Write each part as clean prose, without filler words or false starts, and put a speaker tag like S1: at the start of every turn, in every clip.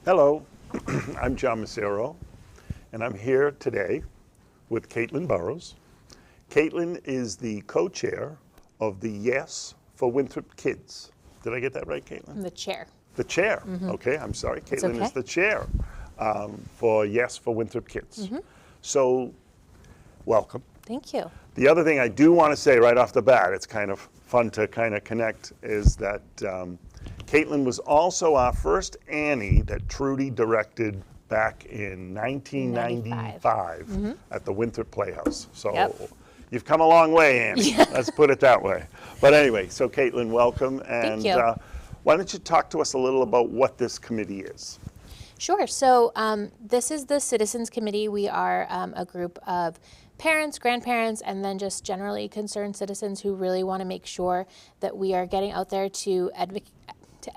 S1: Hello, I'm John Macero, and I'm here today with Kaitlin Burroughs. Kaitlin is the co-chair of the Yes for Winthrop Kids. Did I get that right, Kaitlin?
S2: I'm the chair.
S1: The chair. Okay, I'm sorry. Kaitlin
S2: okay.
S1: is the chair for Yes for Winthrop Kids. So, welcome.
S2: Thank you.
S1: The other thing I do want to say right off the bat, it's kind of fun to kind of connect, is that Kaitlin was also our first Annie that Trudy directed back in 1995 at the Winthrop Playhouse. So you've come a long way, Annie. Yeah. Let's put it that way. But anyway, so Kaitlin, welcome. And
S2: Thank you.
S1: Why don't you talk to us a little about what this committee is?
S2: Sure. So this is the Citizens Committee. We are a group of parents, grandparents, and then just generally concerned citizens who really want to make sure that we are getting out there to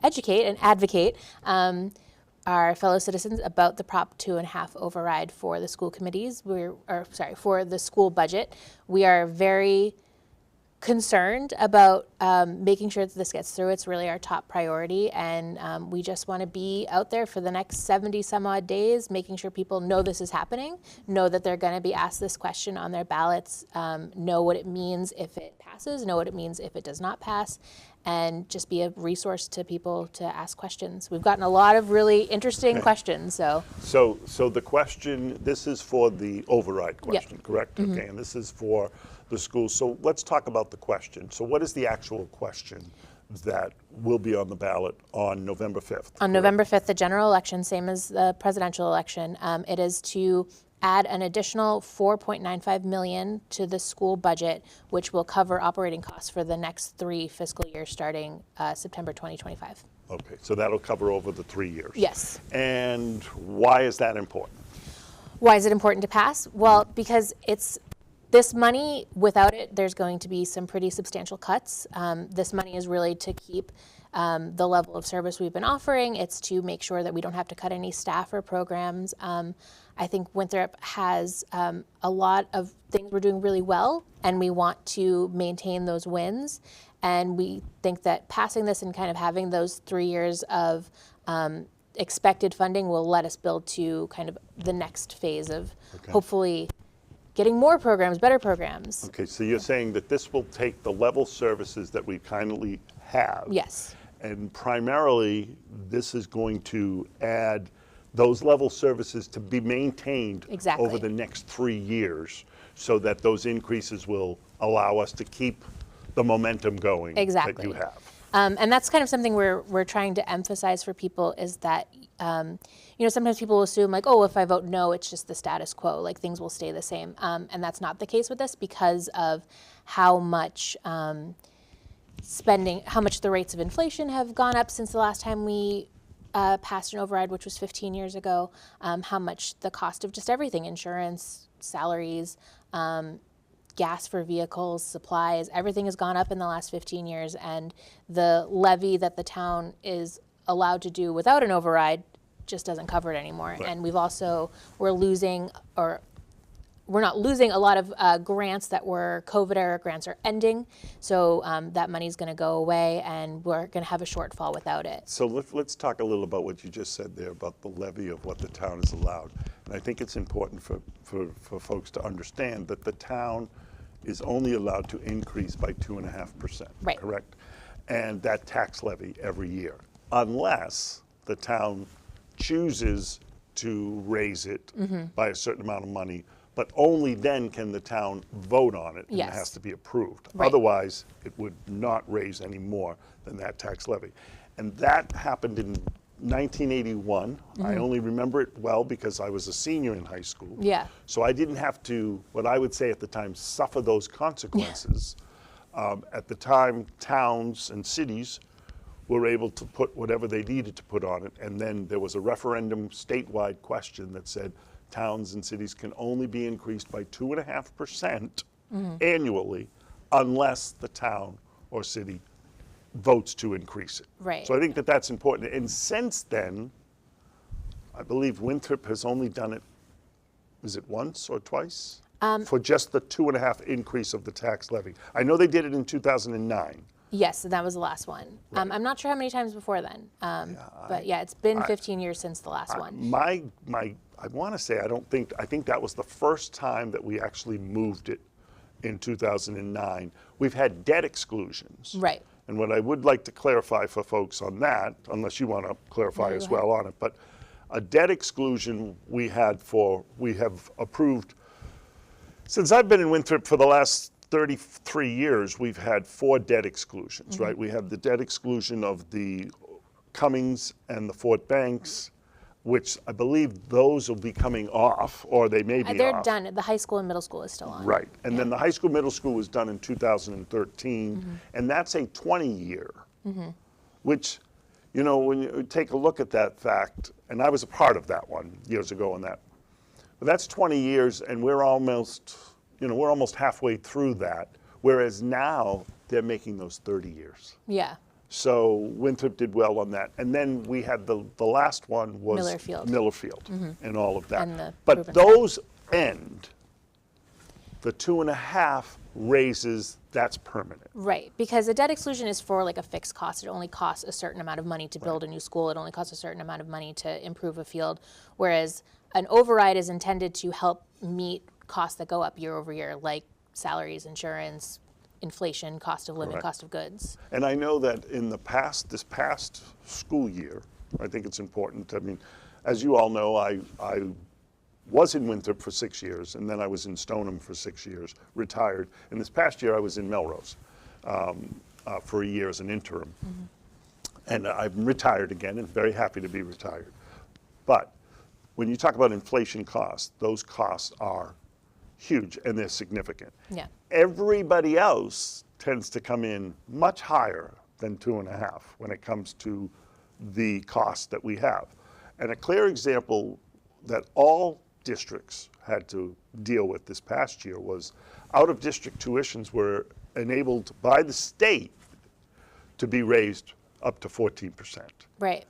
S2: educate and advocate our fellow citizens about the Prop 2.5 override for the school committees. For the school budget. We are very concerned about making sure that this gets through. It's really our top priority, and we just want to be out there for the next 70 some odd days, making sure people know this is happening, know that they're going to be asked this question on their ballots, know what it means if it passes, know what it means if it does not pass, and just be a resource to people to ask questions. We've gotten a lot of really interesting questions. So
S1: the question, this is for the override question, correct? Okay, and this is for the schools. So let's talk about the question. So what is the actual question that will be on the ballot on November 5th?
S2: On November 5th, the general election, same as the presidential election, it is to add an additional $4.95 million to the school budget, which will cover operating costs for the next 3 fiscal years starting September 2025.
S1: Okay, so that'll cover over the 3 years.
S2: Yes.
S1: And why is that important?
S2: Why is it important to pass? Well, because it's this money, without it, there's going to be some pretty substantial cuts. This money is really to keep the level of service we've been offering. It's to make sure that we don't have to cut any staff or programs. I think Winthrop has a lot of things we're doing really well, and we want to maintain those wins. And we think that passing this and kind of having those 3 years of expected funding will let us build to kind of the next phase of hopefully getting more programs, better programs.
S1: Okay, so you're saying that this will take the level services that we kindly have.
S2: Yes.
S1: And primarily, this is going to add those level services to be maintained over the next 3 years, so that those increases will allow us to keep the momentum going that you have.
S2: And that's kind of something we're trying to emphasize for people, is that sometimes people will assume like, oh, if I vote no, it's just the status quo, like things will stay the same. And that's not the case with this, because of how much spending, how much the rates of inflation have gone up since the last time we passed an override, which was 15 years ago, how much the cost of just everything, insurance, salaries, gas for vehicles, supplies, everything has gone up in the last 15 years. And the levy that the town is allowed to do without an override just doesn't cover it anymore. Right. And we're not losing a lot of grants that were COVID era grants are ending. So that money's going to go away, and we're going to have a shortfall without it.
S1: So let's talk a little about what you just said there about the levy of what the town is allowed. And I think it's important for folks to understand that the town is only allowed to increase by 2.5%,
S2: right.
S1: Correct? And that tax levy every year, unless the town chooses to raise it by a certain amount of money, but only then can the town vote on it, and it has to be approved. Right. Otherwise, it would not raise any more than that tax levy. And that happened in 1981. I only remember it well because I was a senior in high school.
S2: Yeah.
S1: So I didn't have to, what I would say at the time, suffer those consequences. At the time, towns and cities were able to put whatever they needed to put on it, and then there was a referendum statewide question that said towns and cities can only be increased by 2.5% annually unless the town or city votes to increase it.
S2: Right.
S1: So I think that that's important. And since then, I believe Winthrop has only done it, is it once or twice? For just the 2.5 increase of the tax levy. I know they did it in 2009,
S2: Yes, that was the last one. I'm not sure how many times before then, but yeah, it's been 15 years since the last one.
S1: I want to say, I think that was the first time that we actually moved it in 2009. We've had debt exclusions.
S2: Right.
S1: And what I would like to clarify for folks on that, unless you want to clarify as well on it, but a debt exclusion we have approved, since I've been in Winthrop for the last 33 years, we've had 4 debt exclusions, right? We have the debt exclusion of the Cummings and the Fort Banks, which I believe those will be coming off, or they may be
S2: They're
S1: off.
S2: done. The high school and middle school is still on.
S1: Right. And then the high school, middle school was done in 2013, and that's a 20-year, which, you know, when you take a look at that fact, and I was a part of that one years ago on that, but that's 20 years, and we're almost halfway through that, whereas now they're making those 30 years.
S2: Yeah.
S1: So Winthrop did well on that. And then we had the last one was Millerfield and all of that. But those end, the 2.5 raises, that's permanent.
S2: Right, because a debt exclusion is for like a fixed cost. It only costs a certain amount of money to build a new school. It only costs a certain amount of money to improve a field. Whereas an override is intended to help meet costs that go up year over year, like salaries, insurance, inflation, cost of living, cost of goods.
S1: And I know that in this past school year, I think it's important. I mean, as you all know, I was in Winthrop for 6 years, and then I was in Stoneham for 6 years, retired. And this past year, I was in Melrose for a year as an interim. And I'm retired again, and very happy to be retired. But when you talk about inflation costs, those costs are huge, and they're significant.
S2: Yeah.
S1: Everybody else tends to come in much higher than 2.5 when it comes to the cost that we have. And a clear example that all districts had to deal with this past year was out-of-district tuitions were enabled by the state to be raised up to 14%.
S2: Right.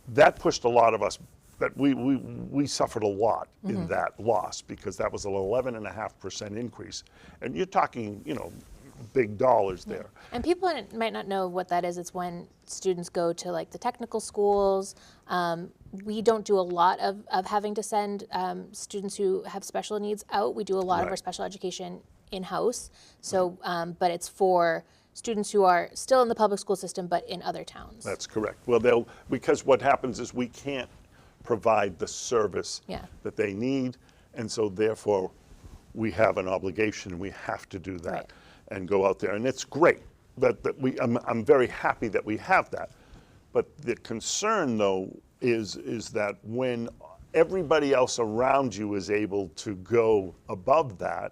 S1: That pushed a lot of us. But we suffered a lot in that loss because that was an 11.5% increase. And you're talking, you know, big dollars there.
S2: And people might not know what that is. It's when students go to like the technical schools. We don't do a lot of having to send students who have special needs out. We do a lot of our special education in-house. So, but it's for students who are still in the public school system, but in other towns.
S1: That's correct. Well, because what happens is we can't provide the service that they need, and so therefore we have an obligation, and we have to do that and go out there, and it's great. I'm very happy that we have that. But the concern, though, is that when everybody else around you is able to go above that,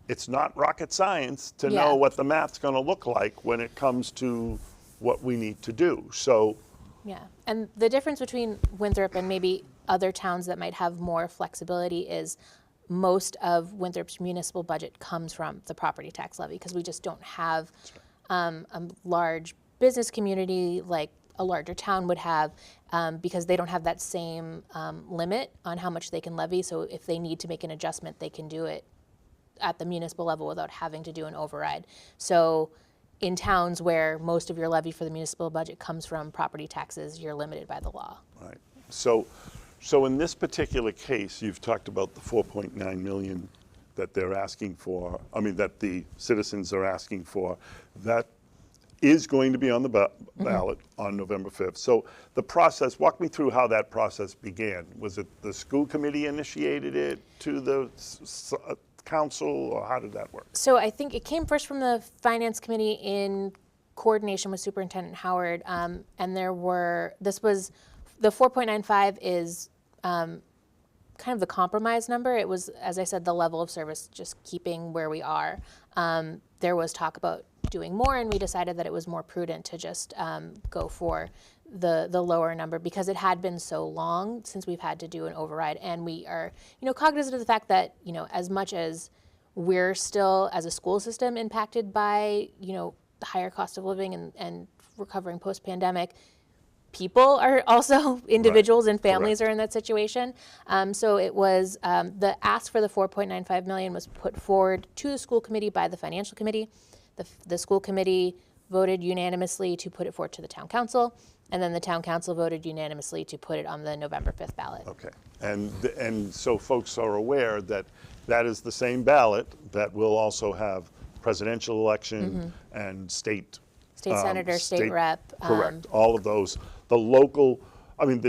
S1: it's not rocket science to know what the math's going to look like when it comes to what we need to do. So.
S2: Yeah, and the difference between Winthrop and maybe other towns that might have more flexibility is most of Winthrop's municipal budget comes from the property tax levy because we just don't have a large business community like a larger town would have because they don't have that same limit on how much they can levy. So if they need to make an adjustment, they can do it at the municipal level without having to do an override. So in towns where most of your levy for the municipal budget comes from property taxes, you're limited by the law.
S1: Right. So in this particular case, you've talked about the 4.9 million that they're asking for, that the citizens are asking for. That is going to be on the ballot on November 5th. So the process, walk me through how that process began. Was it the school committee initiated it to the council, or how did that work?
S2: So I think it came first from the finance committee in coordination with Superintendent Howard, and this was, the 4.95 is kind of the compromise number. It was, as I said, the level of service, just keeping where we are. There was talk about doing more, and we decided that it was more prudent to just go for the lower number because it had been so long since we've had to do an override, and we are, cognizant of the fact that, as much as we're still as a school system impacted by, the higher cost of living and recovering post-pandemic, people are also individuals and families are in that situation. So it was the ask for the 4.95 million was put forward to the school committee by the financial committee. The school committee voted unanimously to put it forward to the town council, and then the town council voted unanimously to put it on the November 5th ballot.
S1: Okay, and so folks are aware that that is the same ballot that will also have presidential election and state
S2: Senator, state rep.
S1: Correct, all of those. The local, I mean,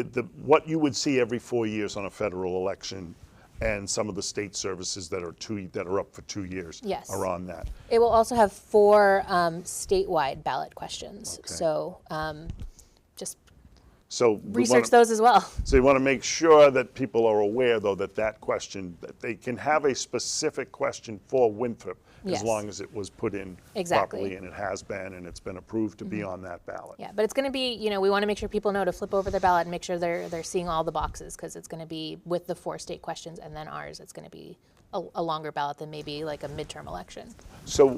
S1: what you would see every 4 years on a federal election, and some of the state services that are up for 2 years
S2: Yes.
S1: are on that.
S2: It will also have 4 statewide ballot questions.
S1: Okay.
S2: So just
S1: So
S2: research those as well.
S1: So you want to make sure that people are aware, though, that question, that they can have a specific question for Winthrop
S2: Yes.
S1: as long as it was put in
S2: Exactly.
S1: properly, and it has been, and it's been approved to be on that ballot.
S2: Yeah, but it's going to be, we want to make sure people know to flip over their ballot and make sure they're seeing all the boxes, because it's going to be with the 4 state questions and then ours. It's going to be a longer ballot than maybe like a midterm election.
S1: So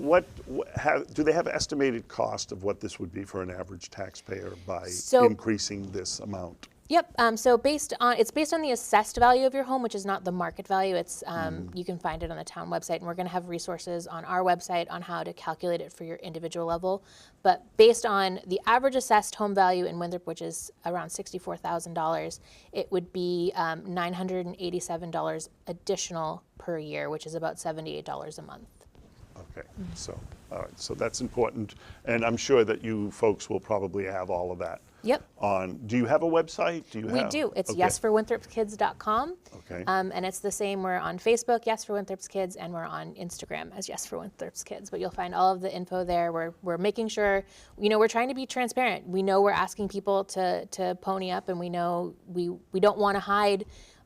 S1: do they have estimated cost of what this would be for an average taxpayer by increasing this amount?
S2: Yep. So it's based on the assessed value of your home, which is not the market value. It's you can find it on the town website, and we're going to have resources on our website on how to calculate it for your individual level. But based on the average assessed home value in Winthrop, which is around $64,000, it would be $987 additional per year, which is about $78 a month.
S1: Okay, so all right, so that's important, and I'm sure that you folks will probably have all of that.
S2: Yep.
S1: Do you have a website?
S2: We do. It's
S1: okay.
S2: yesforwinthropskids.com.
S1: Okay.
S2: And it's the same. We're on Facebook, Yes for Winthrop's Kids, and we're on Instagram as Yes for Winthrop's Kids. But you'll find all of the info there. We're making sure, we're trying to be transparent. We know we're asking people to pony up, and we know we don't want to hide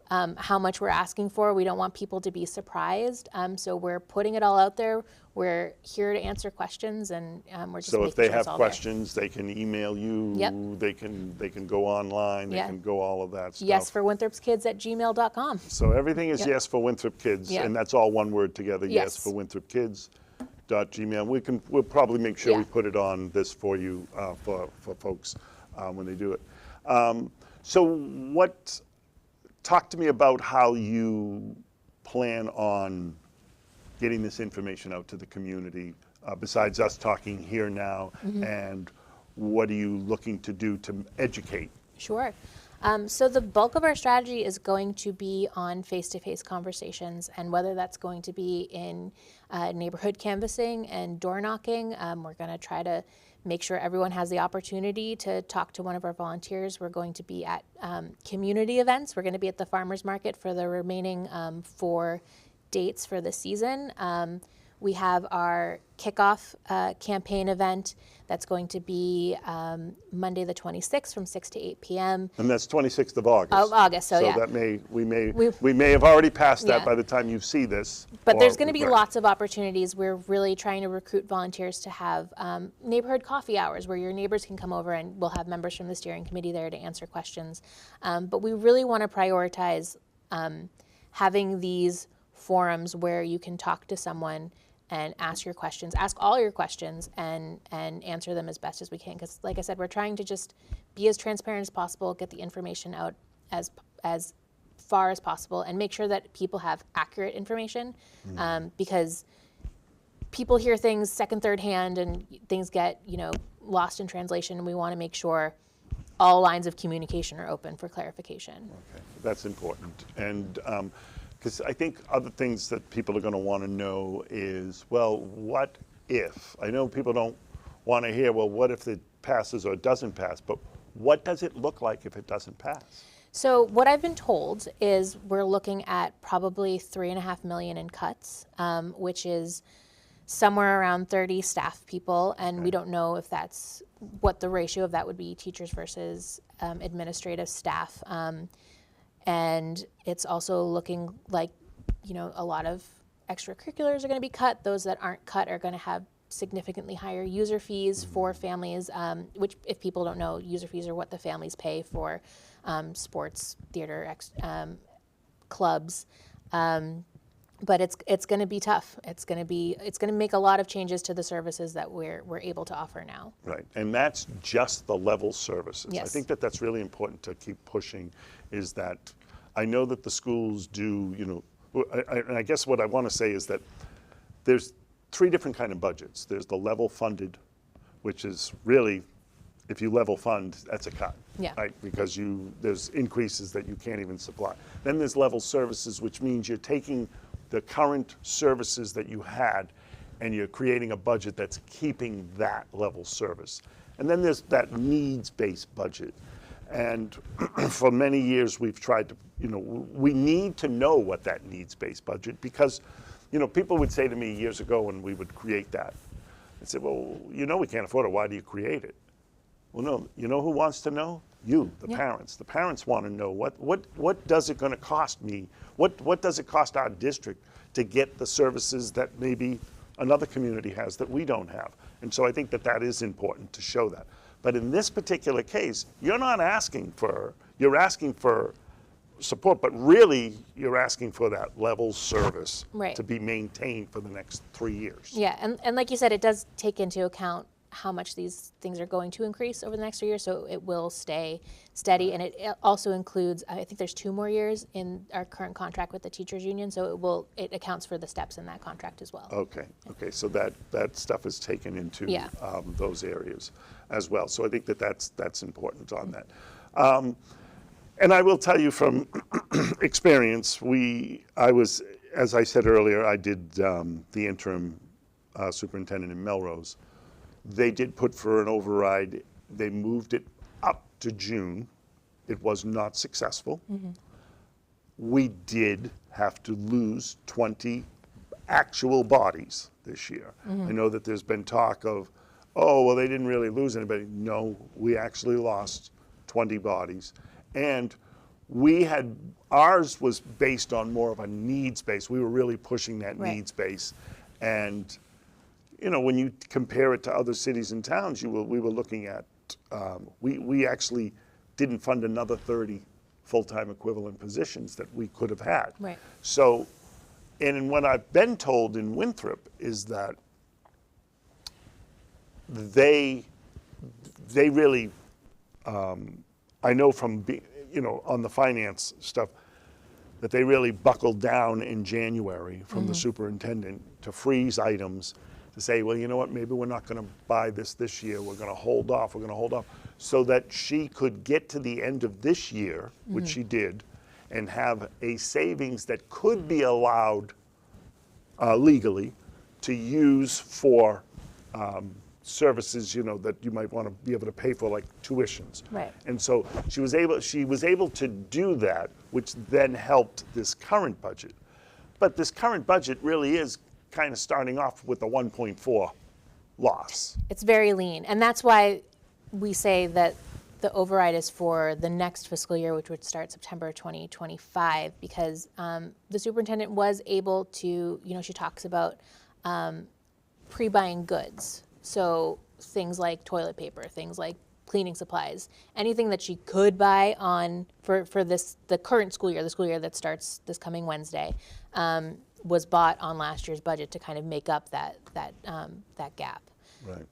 S2: how much we're asking for. We don't want people to be surprised. So we're putting it all out there. We're here to answer questions, and we're just
S1: So
S2: making
S1: if they
S2: sure it's
S1: have
S2: all
S1: questions, they can email you.
S2: Yep.
S1: They can go online. They
S2: Yeah.
S1: can go all of that stuff.
S2: yesforwinthropskids@gmail.com.
S1: So everything is
S2: Yep.
S1: Yes for Winthrop Kids,
S2: Yep.
S1: and that's all one word together.
S2: Yes.
S1: yesforwintropkids.gmail. We'll probably make sure we
S2: Yeah.
S1: put it on this for you for folks when they do it. So talk to me about how you plan on getting this information out to the community, besides us talking here now, and what are you looking to do to educate?
S2: Sure. So the bulk of our strategy is going to be on face-to-face conversations, and whether that's going to be in neighborhood canvassing and door knocking, we're going to try to make sure everyone has the opportunity to talk to one of our volunteers. We're going to be at community events. We're going to be at the farmers market for the remaining 4 dates for the season. We have our kickoff campaign event that's going to be Monday the 26th from 6 to 8 p.m.
S1: And that's 26th of August.
S2: Of August, so yeah.
S1: that we may have already passed that
S2: Yeah.
S1: by the time you see this.
S2: But there's going to be lots of opportunities. We're really trying to recruit volunteers to have neighborhood coffee hours where your neighbors can come over, and we'll have members from the steering committee there to answer questions. But we really want to prioritize having these forums where you can talk to someone and ask your questions, ask all your questions, and answer them as best as we can. Because like I said, we're trying to just be as transparent as possible, get the information out as far as possible, and make sure that people have accurate information, because people hear things second, third hand, and things get lost in translation, and we want to make sure all lines of communication are open for clarification.
S1: Okay, that's important. And because I think other things that people are going to want to know is, well, what if? I know people don't want to hear, well, what if it passes or doesn't pass, but what does it look like if it doesn't pass?
S2: So what I've been told is we're looking at probably $3.5 million in cuts, which is somewhere around 30 staff people, and we don't know if that's what the ratio of that would be, teachers versus administrative staff. And it's also looking like, a lot of extracurriculars are going to be cut. Those that aren't cut are going to have significantly higher user fees for families, which, if people don't know, user fees are what the families pay for sports, theater, clubs. But it's going to be tough. It's going to make a lot of changes to the services that we're able to offer now.
S1: Right, and that's just the level services.
S2: Yes.
S1: I think that's really important to keep pushing, is that I know that the schools do, and I guess what I want to say is that there's 3 different kind of budgets. There's the level funded which is really, if you level fund, that's a cut.
S2: Yeah.
S1: Right, because there's increases that you can't even supply. Then there's level services, which means you're taking the current services that you had and you're creating a budget that's keeping that level service. And then there's that needs-based budget. And for many years, we've tried to, we need to know what that needs-based budget, because, people would say to me years ago when we would create that, they'd say, well, we can't afford it. Why do you create it? Well, no, you know who wants to know? You, the parents. The parents want to know what does it going to cost me? What does it cost our district to get the services that maybe another community has that we don't have? And so I think that is important to show that. But in this particular case, you're asking for support, but really you're asking for that level service to be maintained for the next 3 years.
S2: Yeah, and like you said, it does take into account how much these things are going to increase over the next 3 years, so it will stay steady. And it also includes, I think there's 2 more years in our current contract with the teachers union, so it accounts for the steps in that contract as well.
S1: Okay, so that stuff is taken into those areas as well. So I think that's important on that. And I will tell you from experience, as I said earlier, I did the interim superintendent in Melrose. They did put for an override. They moved it up to June. It was not successful. Mm-hmm. We did have to lose 20 actual bodies this year. Mm-hmm. I know that there's been talk of, they didn't really lose anybody. No, we actually lost 20 bodies. And ours was based on more of a needs base. We were really pushing that needs base. And when you compare it to other cities and towns, we were looking at, we actually didn't fund another 30 full-time equivalent positions that we could have had.
S2: Right.
S1: So, and what I've been told in Winthrop is that they really, I know from, on the finance stuff, that they really buckled down in January from the superintendent to freeze items, to say, well, you know what, maybe we're not going to buy this year. We're going to hold off. So that she could get to the end of this year, which she did, and have a savings that could be allowed legally to use for services, that you might want to be able to pay for, like tuitions.
S2: Right.
S1: And so she was able to do that, which then helped this current budget. But this current budget really is kind of starting off with a 1.4 loss.
S2: It's very lean, and that's why we say that the override is for the next fiscal year, which would start September 2025, because the superintendent was able to, she talks about pre-buying goods. So things like toilet paper, things like cleaning supplies, anything that she could buy for the current school year, the school year that starts this coming Wednesday, was bought on last year's budget to kind of make up that gap.
S1: Right.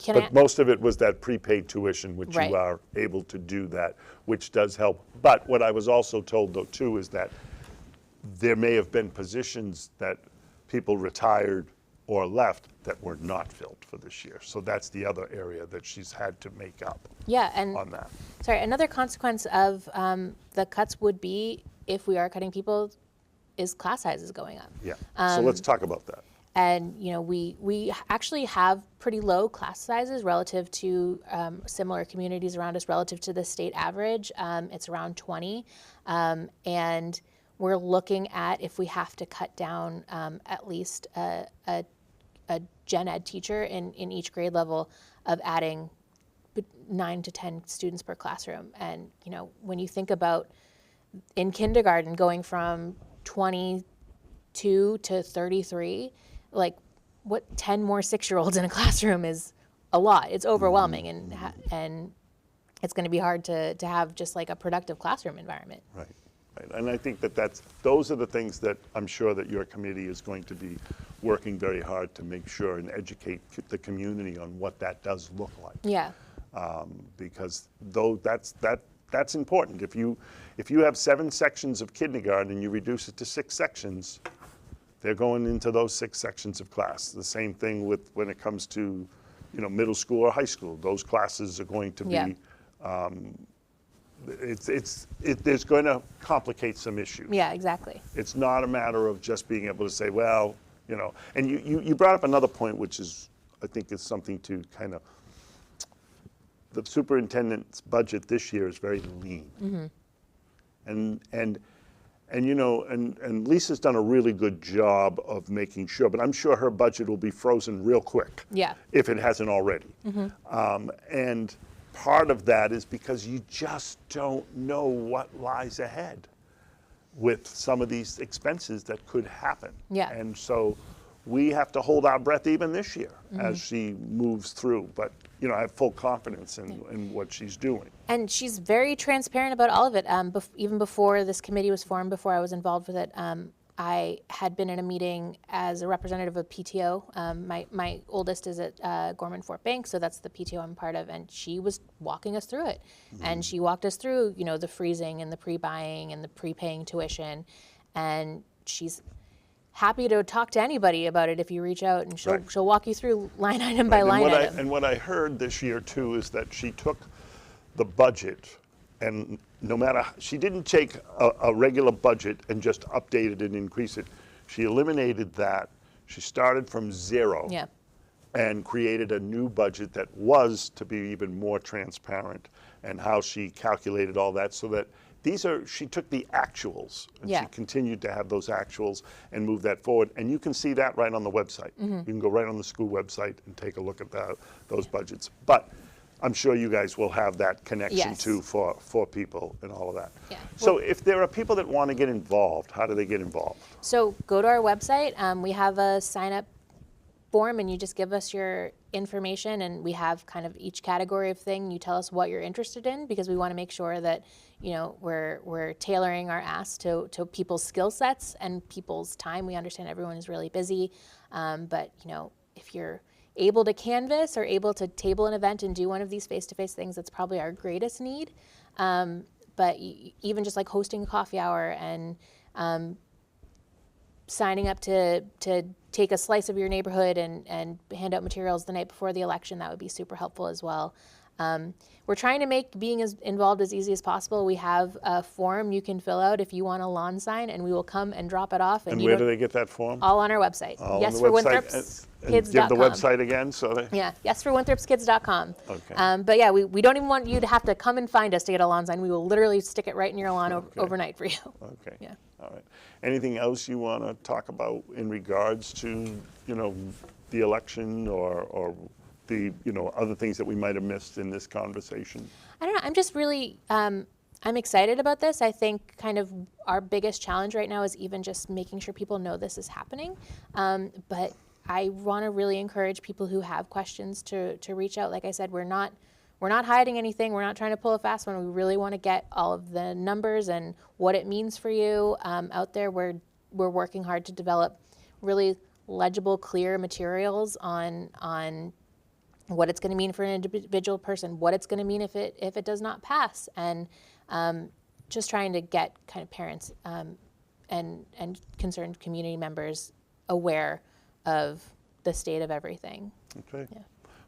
S1: But most of it was that prepaid tuition, which you are able to do that, which does help. But what I was also told, though, too, is that there may have been positions that people retired or left that were not filled for this year. So that's the other area that she's had to make up on that.
S2: Sorry, another consequence of the cuts would be, if we are cutting people, is class sizes going up.
S1: Yeah, so let's talk about that.
S2: And we actually have pretty low class sizes relative to similar communities around us, relative to the state average. It's around 20, and we're looking at, if we have to cut down at least a gen ed teacher in each grade level, of adding 9 to 10 students per classroom. And when you think about in kindergarten going from 22 to 33, like, what, 10 more 6-year-olds in a classroom is a lot. It's overwhelming, and it's going to be hard to have just like a productive classroom environment.
S1: Right. And I think those are the things that I'm sure that your committee is going to be working very hard to make sure and educate the community on what that does look like.
S2: Yeah.
S1: Because that's important. If you have 7 sections of kindergarten and you reduce it to 6 sections, they're going into those 6 sections of class. The same thing when it comes to middle school or high school. Those classes are going to be,
S2: Yeah.
S1: there's going to complicate some issues.
S2: Yeah, exactly.
S1: It's not a matter of just being able to say, well, and you brought up another point, which is, I think is something to kind of, the superintendent's budget this year is very lean.
S2: Mm-hmm.
S1: And Lisa's done a really good job of making sure, but I'm sure her budget will be frozen real quick.
S2: Yeah.
S1: If it hasn't already.
S2: Mm-hmm.
S1: And part of that is because you just don't know what lies ahead with some of these expenses that could happen.
S2: Yeah.
S1: And so we have to hold our breath even this year as she moves through. But I have full confidence in what she's doing.
S2: And she's very transparent about all of it. Even before this committee was formed, before I was involved with it, I had been in a meeting as a representative of PTO. My oldest is at Gorman Fort Bank, so that's the PTO I'm part of, and she was walking us through it. And she walked us through, the freezing and the pre-buying and the prepaying tuition. And she's happy to talk to anybody about it if you reach out, and she'll walk you through line item by line item.
S1: And what I heard this year too is that she took the budget, and she didn't take a regular budget and just update it and increase it. She eliminated that. She started from zero.
S2: Yeah.
S1: And created a new budget that was to be even more transparent, and how she calculated all that, so that she took the actuals, and
S2: Yeah.
S1: she continued to have those actuals and move that forward. And you can see that right on the website. You can go right on the school website and take a look at those budgets. But I'm sure you guys will have that connection
S2: Yes.
S1: too for people and all of that.
S2: Yeah.
S1: So if there are people that want to get involved, how do they get involved?
S2: So go to our website. We have a sign-up form, and you just give us your information, and we have kind of each category of thing. You tell us what you're interested in, because we want to make sure that we're tailoring our ask to people's skill sets and people's time. We understand everyone is really busy, but if you're able to canvas or able to table an event and do one of these face-to-face things, that's probably our greatest need. But even just like hosting a coffee hour and signing up to take a slice of your neighborhood and hand out materials the night before the election, that would be super helpful as well. We're trying to make being as involved as easy as possible. We have a form you can fill out if you want a lawn sign, and we will come and drop it off.
S1: And where do they get that form?
S2: All on our website.
S1: All
S2: Yes
S1: on
S2: for
S1: the website.
S2: Winthropskids.com.
S1: Give the website again,
S2: Yeah, yesforwintropskids.com.
S1: Okay.
S2: But yeah, we don't even want you to have to come and find us to get a lawn sign. We will literally stick it right in your lawn overnight for you.
S1: Okay.
S2: Yeah.
S1: All right. Anything else you want to talk about in regards to, the election or the, other things that we might have missed in this conversation?
S2: I don't know. I'm just really, I'm excited about this. I think kind of our biggest challenge right now is even just making sure people know this is happening. But I want to really encourage people who have questions to reach out. Like I said, we're not hiding anything. We're not trying to pull a fast one. We really want to get all of the numbers and what it means for you out there. We're working hard to develop really legible, clear materials on what it's going to mean for an individual person, what it's going to mean if it does not pass, and just trying to get kind of parents and concerned community members aware of the state of everything.
S1: Okay.
S2: Yeah.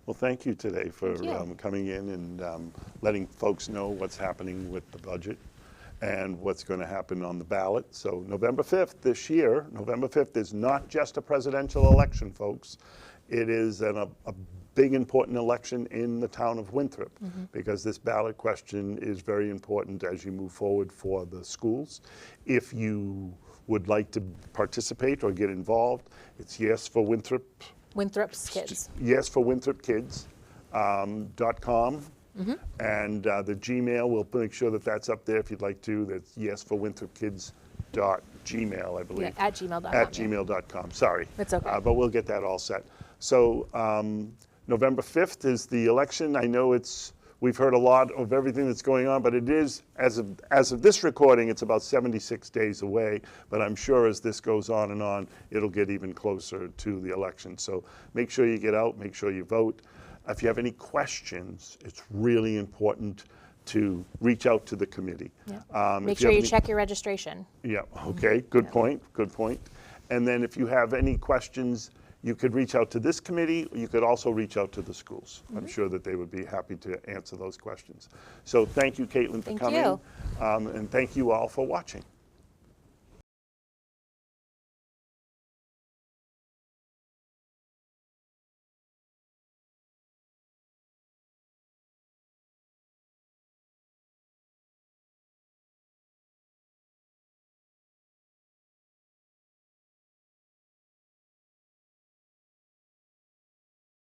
S1: Well, thank you today for
S2: Thank you.
S1: coming in and letting folks know what's happening with the budget and what's going to happen on the ballot. So November 5th this year, November 5th is not just a presidential election, folks. It is a big important election in the town of Winthrop, because this ballot question is very important as you move forward for the schools. If you would like to participate or get involved, it's yes for Winthrop.
S2: Winthrop's Kids.
S1: Yes for WinthropKids.com. And the Gmail, we'll make sure that that's up there if you'd like to. That's yes for WinthropKids.gmail, I believe.
S2: Yeah, at gmail.com.
S1: At gmail.com, sorry.
S2: That's okay.
S1: But we'll get that all set. So November 5th is the election. I know we've heard a lot of everything that's going on, but it is, as of this recording, it's about 76 days away. But I'm sure as this goes on, it'll get even closer to the election. So make sure you get out, make sure you vote. If you have any questions, it's really important to reach out to the committee.
S2: Yeah. Make sure you check your registration.
S1: Yeah, okay, good point, good point. And then if you have any questions, you could reach out to this committee. You could also reach out to the schools. I'm sure that they would be happy to answer those questions. So thank you, Kaitlin, for
S2: Thank
S1: coming.
S2: you.
S1: And thank you all for watching.